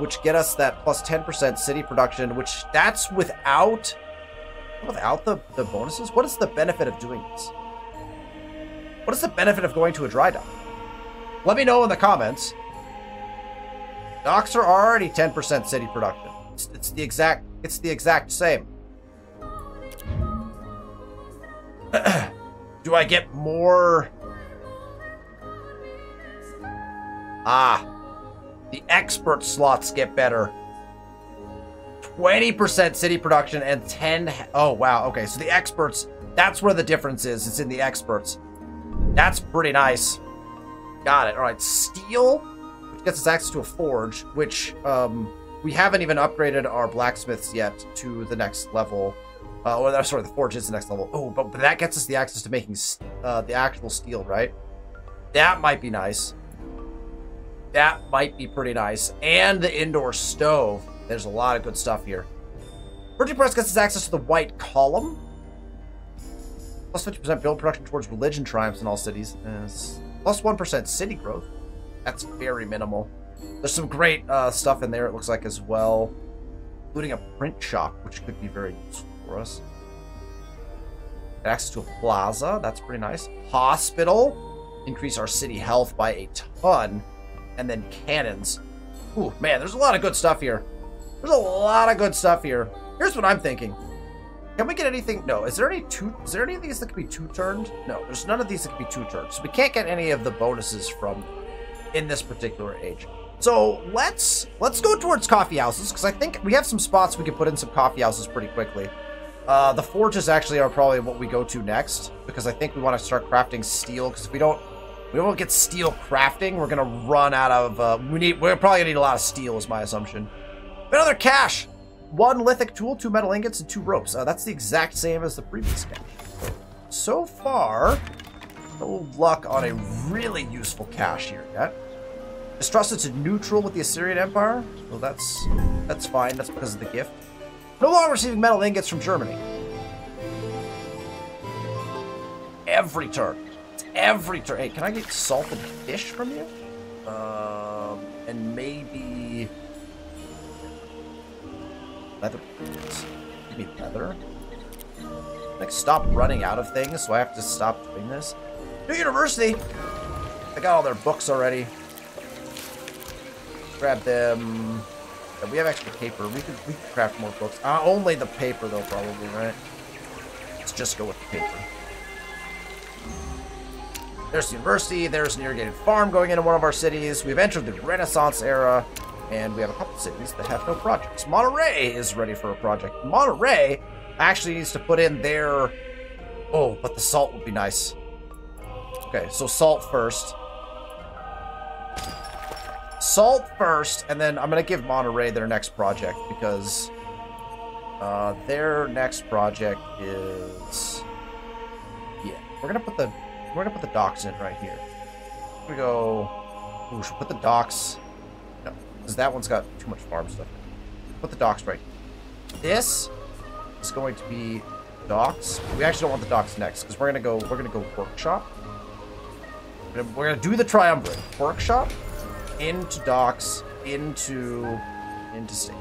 which get us that +10% city production. Which that's without the bonuses. What is the benefit of doing this? What is the benefit of going to a dry dock? Let me know in the comments. Docks are already 10% city production. It's the exact same. Do I get more? The expert slots get better. 20% city production and 10. Oh, wow. Okay, so the experts, that's where the difference is. It's in the experts. That's pretty nice. Got it. All right, steel, which gets us access to a forge, which we haven't even upgraded our blacksmiths yet to the next level. Sorry, the forge is the next level. Oh, but that gets us the access to making the actual steel, right? That might be nice. That might be pretty nice. And the indoor stove. There's a lot of good stuff here. Printing press gets us access to the white column. +50% build production towards religion triumphs in all cities. +1% city growth. That's very minimal. There's some great stuff in there, it looks like, as well. Including a print shop, which could be very useful for us. Get access to a plaza. That's pretty nice. Hospital. Increase our city health by a ton. And then cannons. Ooh, man, there's a lot of good stuff here. There's a lot of good stuff here. Here's what I'm thinking. Can we get anything? No. Is there any of these that can be two-turned? No, there's none of these that can be two-turned. So we can't get any of the bonuses from in this particular age. So let's go towards coffee houses, because I think we have some spots we can put in some coffee houses pretty quickly. The forges actually are probably what we go to next, because I think we want to start crafting steel, because if we don't get steel crafting, we're gonna run out of we're probably gonna need a lot of steel is my assumption. Another cache. 1 lithic tool, 2 metal ingots, and 2 ropes. That's the exact same as the previous cache. So far, no luck on a really useful cache here yet. Distrusted to neutral with the Assyrian Empire. Well, that's fine. That's because of the gift. No longer receiving metal ingots from Germany. Every turn. every turn. Hey, can I get salted fish from you? And maybe leather. Give me leather. Like, stop running out of things, so I have to stop doing this. New university. I got all their books already. Grab them. Yeah, we have extra paper. We could craft more books. Only the paper, though, probably, right? Let's just go with the paper. There's the university. There's an irrigated farm going into one of our cities. We've entered the Renaissance era, and we have a couple cities that have no projects. Monterey is ready for a project. Monterey actually needs to put in their... Oh, but the salt would be nice. Okay, so salt first. Salt first, and then I'm going to give Monterey their next project, because their next project is... Yeah, we're going to put the docks in right here. We go... Ooh, should we put the docks... No, because that one's got too much farm stuff. Put the docks right here. This is going to be docks. We actually don't want the docks next, because we're gonna go workshop. We're gonna do the triumvirate. Workshop, into docks, into state.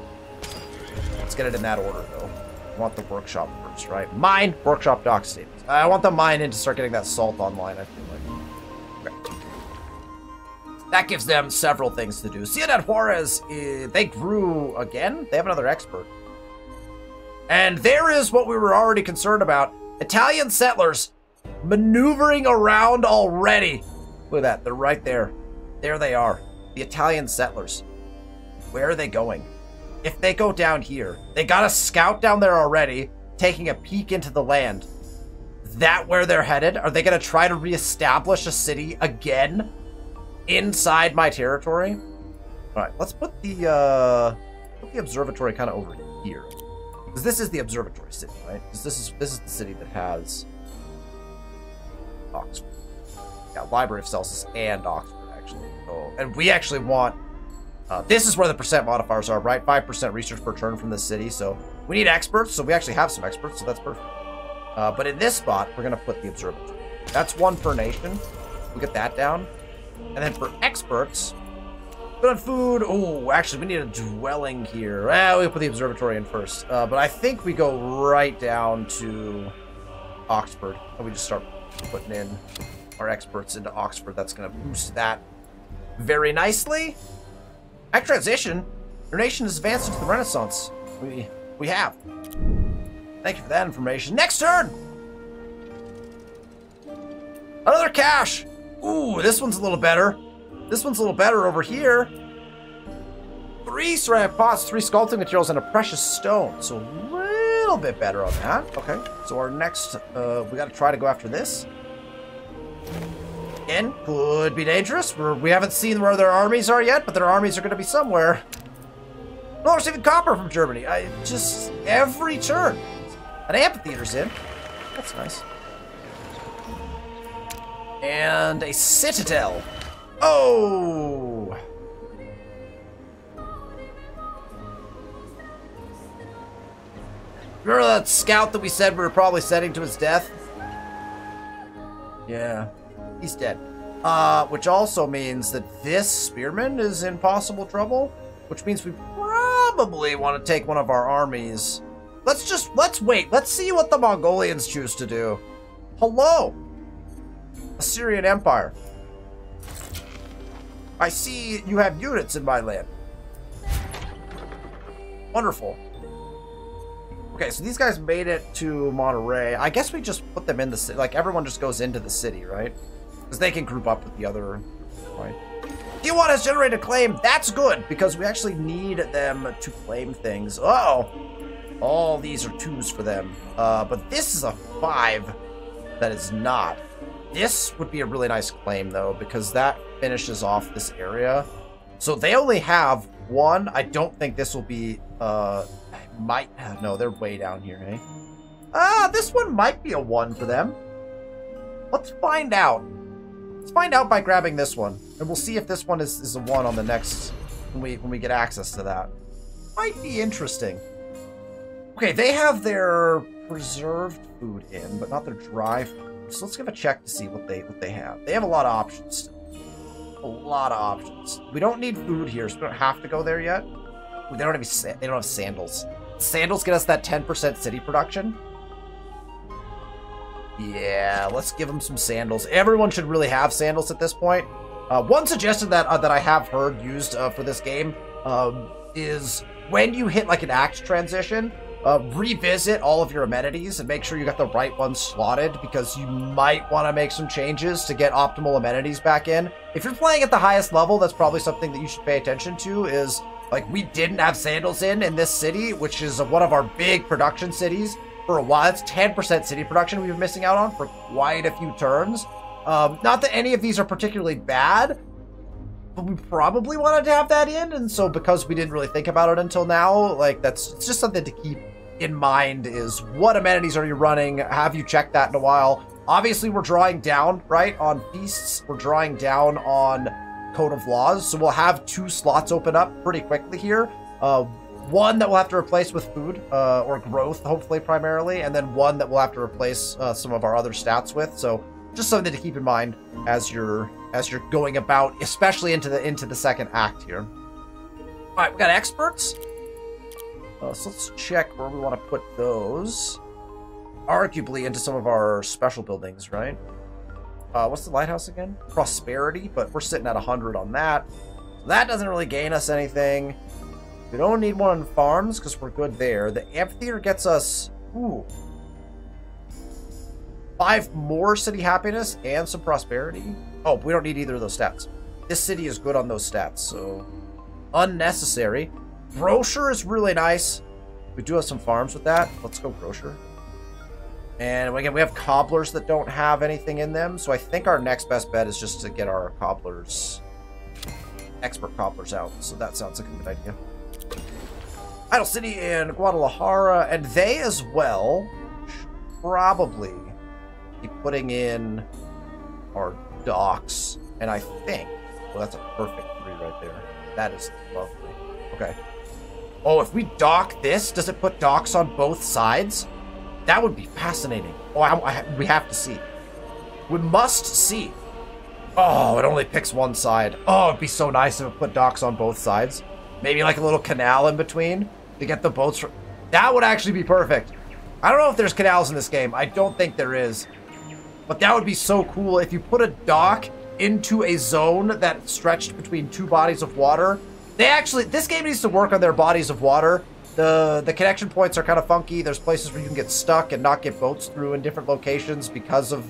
Let's get it in that order, though. I want the workshop first, right? Mine, workshop, dock, state. I want the mine in to start getting that salt online, I feel like. Okay. That gives them several things to do. Ciudad Juarez, they grew again. They have another expert. And there is what we were already concerned about. Italian settlers maneuvering around already. Look at that. They're right there. There they are. The Italian settlers. Where are they going? If they go down here, they got a scout down there already, taking a peek into the land. Is that where they're headed? Are they going to try to reestablish a city again inside my territory? All right, let's put the observatory kind of over here. Because this is the observatory city, right? Because this is the city that has Oxford. Yeah, Library of Celsius and Oxford, actually. So, and we actually want... this is where the percent modifiers are, right? 5% research per turn from this city. So we need experts, so we actually have some experts, so that's perfect. But in this spot, we're going to put the observatory. That's one per nation. We'll get that down. And then for experts... Put on food. Oh, actually, we need a dwelling here. Well, we'll put the observatory in first. But I think we go right down to Oxford. And we just start putting in our experts into Oxford. That's going to boost that very nicely. At transition, your nation has advanced into the Renaissance. We have. Thank you for that information. Next turn! Another cash! Ooh, this one's a little better. This one's a little better over here. 3 ceramic pots, 3 sculpting materials, and a precious stone. So a little bit better on that. Okay, so our next, we got to try to go after this. Again, could be dangerous. We haven't seen where their armies are yet, but their armies are going to be somewhere. No, receiving copper from Germany. Just every turn. An amphitheater's in. That's nice. And a citadel. Oh! Remember that scout that we said we were probably sending to his death? Yeah, he's dead. Which also means that this spearman is in possible trouble, which means we probably want to take one of our armies. Let's wait. Let's see what the Mongolians choose to do. Hello, Assyrian Empire. I see you have units in my land. Wonderful. Okay, so these guys made it to Monterey. I guess we just put them in the city. Like, everyone just goes into the city, right? Because they can group up with the other, right? D1 has generated a claim. That's good, because we actually need them to claim things. Uh-oh. All these are 2s for them. But this is a 5 that is not. This would be a really nice claim, though, because that finishes off this area. So they only have 1. I don't think this will be, no, they're way down here, eh? This one might be a 1 for them. Let's find out. Let's find out by grabbing this one. And we'll see if this one is a 1 on the next, when we get access to that. Might be interesting. Okay, they have their preserved food in, but not their dry food. So let's give a check to see what they have. They have a lot of options. A lot of options. We don't need food here, so we don't have to go there yet. They don't have sandals. Sandals get us that 10% city production. Yeah, let's give them some sandals. Everyone should really have sandals at this point. One suggestion that I have heard used for this game is when you hit like an act transition, revisit all of your amenities and make sure you got the right ones slotted, because you might want to make some changes to get optimal amenities back in. If you're playing at the highest level, that's probably something that you should pay attention to. Is like, we didn't have sandals in this city, which is one of our big production cities for a while. It's 10% city production we've been missing out on for quite a few turns. Not that any of these are particularly bad, but we probably wanted to have that in, and so because we didn't really think about it until now, like, it's just something to keep in mind. Is what amenities are you running? Have you checked that in a while? Obviously, we're drawing down, right, on feasts. We're drawing down on Code of Laws, so we'll have 2 slots open up pretty quickly here. One that we'll have to replace with food, or growth, hopefully, primarily, and then one that we'll have to replace some of our other stats with. So just something to keep in mind as you're going about, especially into the second act here. All right, we got experts. So let's check where we want to put those. Arguably into some of our special buildings, right? What's the lighthouse again? Prosperity, but we're sitting at 100 on that. So that doesn't really gain us anything. We don't need one on farms because we're good there. The amphitheater gets us, 5 more city happiness and some prosperity. Oh, we don't need either of those stats. This city is good on those stats, so unnecessary. Grocer is really nice. We do have some farms with that. Let's go grocer. And again, we have cobblers that don't have anything in them, so I think our next best bet is just to get our cobblers, expert cobblers out. So that sounds like a good idea. Idle City in Guadalajara, and they as well should probably be putting in our docks. And I think, well, that's a perfect 3 right there. That is lovely. Okay. Oh, if we dock this, does it put docks on both sides? That would be fascinating. Oh, we have to see. We must see. Oh, it only picks one side. Oh, it'd be so nice if it put docks on both sides. Maybe like a little canal in between to get the boats. That would actually be perfect. I don't know if there's canals in this game. I don't think there is. But that would be so cool if you put a dock into a zone that stretched between 2 bodies of water. This game needs to work on their bodies of water. The connection points are kind of funky. There's places where you can get stuck and not get boats through in different locations because of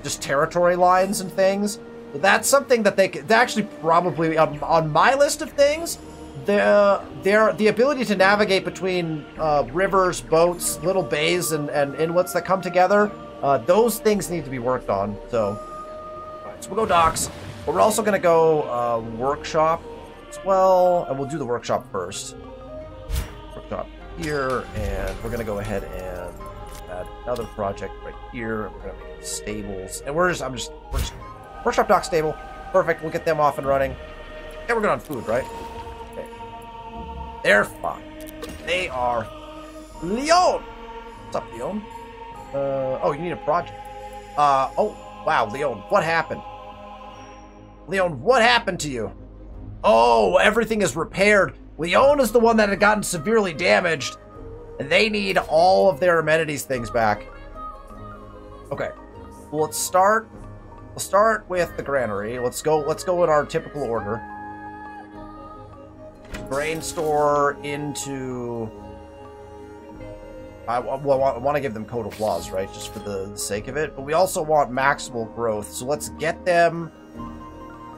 just territory lines and things. So that's something that they actually probably, on my list of things, the ability to navigate between rivers, boats, little bays, and inlets that come together, those things need to be worked on. So, all right, so we'll go docks, but we're also going to go workshop as well, and we'll do the workshop first. Workshop here, and we're going to go ahead and add another project right here. We're going to make stables, and we're just workshop dock stable. Perfect. We'll get them off and running. And we're good on food, right? Okay. They're fine. They are. Leon! What's up, Leon? Oh, you need a project. Oh, wow, Leon, what happened? Leon, what happened to you? Oh, everything is repaired. Leon is the one that had gotten severely damaged, and they need all of their amenities things back. Okay, well, let's start with the granary. Let's go in our typical order. Grain store into... I want to give them Code of Laws, right? Just for the sake of it. But we also want maximal growth. So let's get them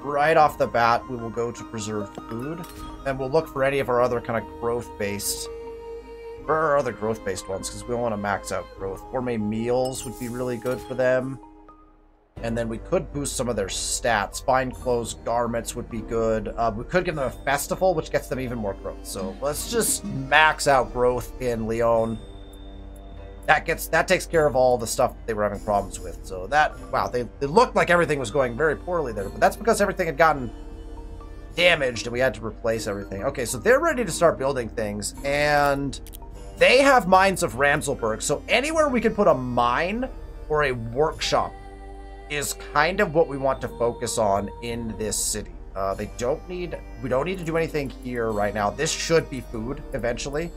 right off the bat. We will go to preserved food. And we'll look for any of our other kind of growth-based... Where are our other growth-based ones? Because we want to max out growth. Gourmet meals would be really good for them. And then we could boost some of their stats. Fine clothes, garments would be good. We could give them a festival, which gets them even more growth. So let's just max out growth in Leon. That takes care of all the stuff that they were having problems with. So wow, they looked like everything was going very poorly there, but that's because everything had gotten damaged and we had to replace everything. Okay, so they're ready to start building things, and they have mines of Ramselberg. So anywhere we can put a mine or a workshop is kind of what we want to focus on in this city. We don't need to do anything here right now. This should be food eventually.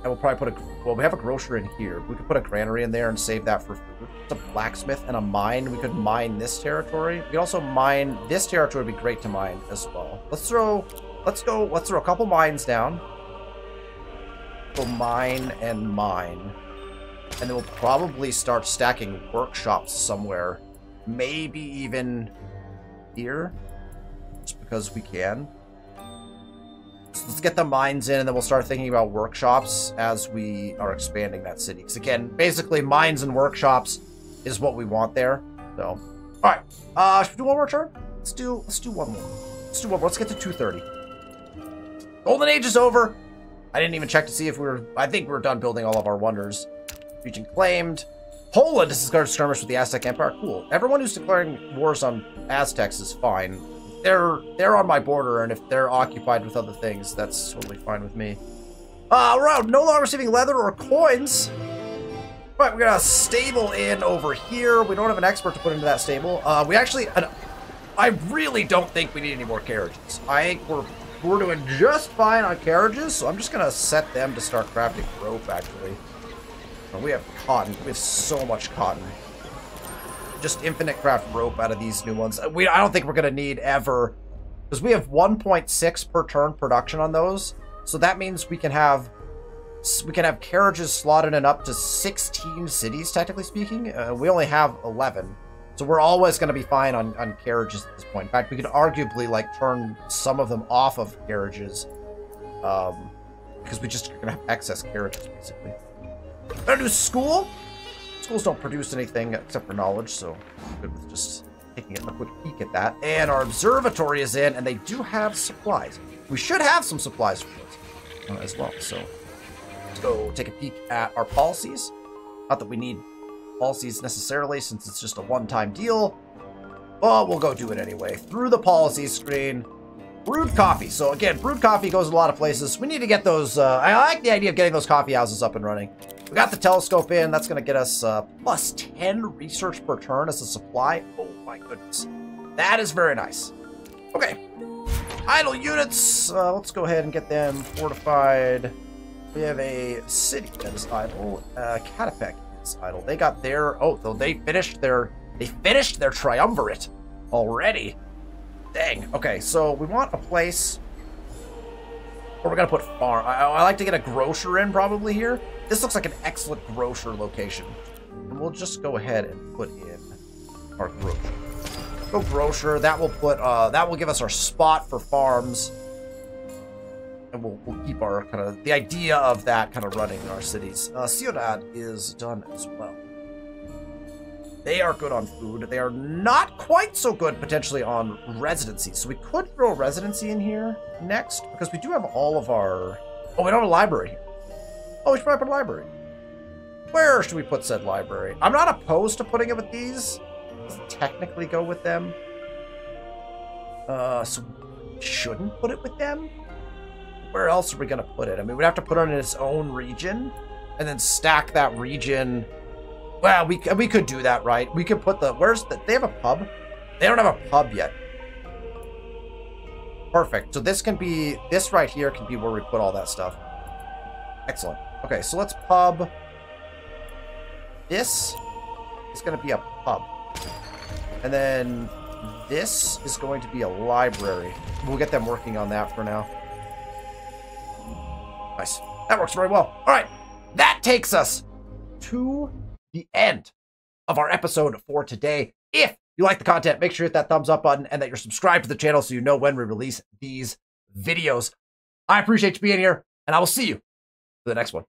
And we'll probably put we have a grocer in here. We could put a granary in there and save that for food. It's a blacksmith and a mine. We could mine this territory. We could also mine this territory. Would be great to mine as well. Let's throw a couple mines down. Go mine and mine. And then we'll probably start stacking workshops somewhere. Maybe even here. Just because we can. So let's get the mines in, and then we'll start thinking about workshops as we are expanding that city. Because again, basically mines and workshops is what we want there. So, alright. Should we do one more turn? Let's do one more. Let's do one more. Let's get to 230. Golden Age is over. I didn't even check to see if I think we're done building all of our wonders. Region claimed. Poland has declared skirmish with the Aztec Empire. Cool. Everyone who's declaring wars on Aztecs is fine. They're on my border, and if they're occupied with other things, that's totally fine with me. We're no longer receiving leather or coins. Right, we got a stable in over here. We don't have an expert to put into that stable. I really don't think we need any more carriages. I think we're doing just fine on carriages, so I'm just gonna set them to start crafting rope, actually. We have cotton. We have so much cotton. Just infinite craft rope out of these new ones. I don't think we're going to need ever, because we have 1.6 per turn production on those. So that means we can have carriages slotted in up to 16 cities, technically speaking. We only have 11. So we're always going to be fine on carriages at this point. In fact, we could arguably like turn some of them off of carriages, because we just are going to have excess carriages, basically. Gonna do school. Schools don't produce anything except for knowledge, so I'm good with just taking a quick peek at that. And our observatory is in, and they do have supplies. We should have some supplies for this as well. So let's go take a peek at our policies. Not that we need policies necessarily, since it's just a one-time deal. But we'll go do it anyway. Through the policies screen. Brewed coffee. So again, brewed coffee goes a lot of places. We need to get those. I like the idea of getting those coffee houses up and running. We got the telescope in. That's going to get us plus 10 research per turn as a supply. Oh my goodness. That is very nice. Okay. Idle units. Let's go ahead and get them fortified. We have a city that is idle. Catapec is idle. They got their... Oh, they finished their triumvirate already. Dang. Okay, so we want a place where we're going to put farm. I like to get a grocer in probably here. This looks like an excellent grocer location. And we'll just go ahead and put in our grocer. Go grocer. That will give us our spot for farms. And we'll keep our the idea of that kind of running in our cities. Ciudad is done as well. They are good on food. They are not quite so good, potentially, on residency. So we could throw a residency in here next, because we do have all of our... Oh, we don't have a library here. Oh, we should probably put a library. Where should we put said library? I'm not opposed to putting it with these. Doesn't technically go with them. So we shouldn't put it with them? Where else are we going to put it? I mean, we'd have to put it in its own region, and then stack that region... Well, we could do that, right? We could put they have a pub? They don't have a pub yet. Perfect. So this right here can be where we put all that stuff. Excellent. Okay, so let's pub. This is going to be a pub. And then this is going to be a library. We'll get them working on that for now. Nice. That works very well. All right. That takes us to the end of our episode for today. If you like the content, make sure you hit that thumbs up button and that you're subscribed to the channel so you know when we release these videos. I appreciate you being here, and I will see you for the next one.